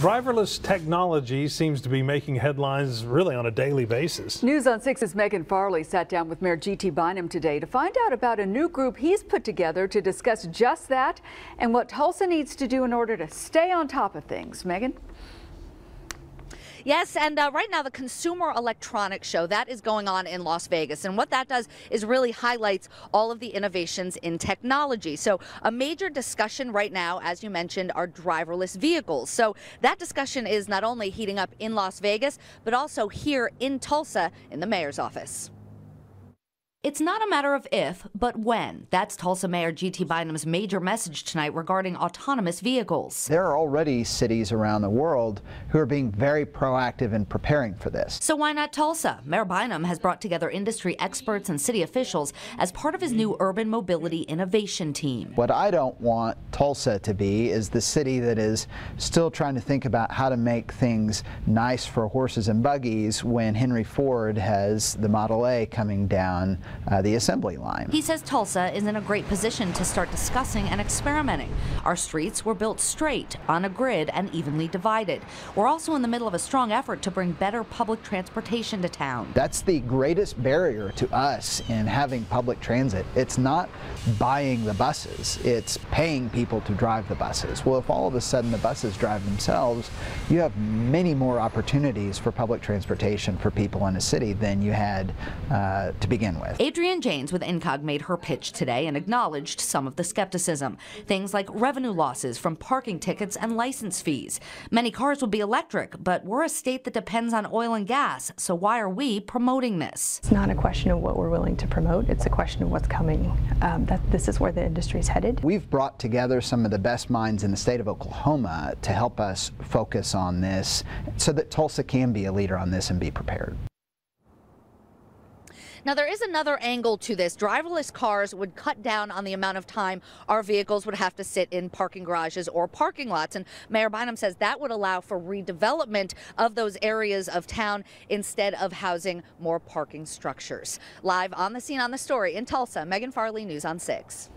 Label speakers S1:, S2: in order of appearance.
S1: Driverless technology seems to be making headlines really on a daily basis.
S2: News on 6's Megan Farley sat down with Mayor G.T. Bynum today to find out about a new group he's put together to discuss just that and what Tulsa needs to do in order to stay on top of things. Megan?
S3: Yes, and right now the Consumer Electronics Show, that is going on in Las Vegas. And what that does is really highlights all of the innovations in technology. So a major discussion right now, as you mentioned, are driverless vehicles. So that discussion is not only heating up in Las Vegas, but also here in Tulsa in the mayor's office. It's not a matter of if, but when. That's Tulsa Mayor G.T. Bynum's major message tonight regarding autonomous vehicles.
S4: There are already cities around the world who are being very proactive in preparing for this.
S3: So why not Tulsa? Mayor Bynum has brought together industry experts and city officials as part of his new urban mobility innovation team.
S4: What I don't want Tulsa to be is the city that is still trying to think about how to make things nice for horses and buggies when Henry Ford has the Model A coming down the assembly line.
S3: He says Tulsa is in a great position to start discussing and experimenting. Our streets were built straight, on a grid, and evenly divided. We're also in the middle of a strong effort to bring better public transportation to town.
S4: That's the greatest barrier to us in having public transit. It's not buying the buses, it's paying people to drive the buses. Well, if all of a sudden the buses drive themselves, you have many more opportunities for public transportation for people in a city than you had to begin with.
S3: Adrienne Janes with INCOG made her pitch today and acknowledged some of the skepticism. Things like revenue losses from parking tickets and license fees. Many cars will be electric, but we're a state that depends on oil and gas, so why are we promoting this?
S5: It's not a question of what we're willing to promote, it's a question of what's coming. This is where the industry is headed.
S4: We've brought together some of the best minds in the state of Oklahoma to help us focus on this so that Tulsa can be a leader on this and be prepared.
S3: Now, there is another angle to this. Driverless cars would cut down on the amount of time our vehicles would have to sit in parking garages or parking lots. And Mayor Bynum says that would allow for redevelopment of those areas of town instead of housing more parking structures. Live on the scene on the story in Tulsa, Megan Farley, News on 6.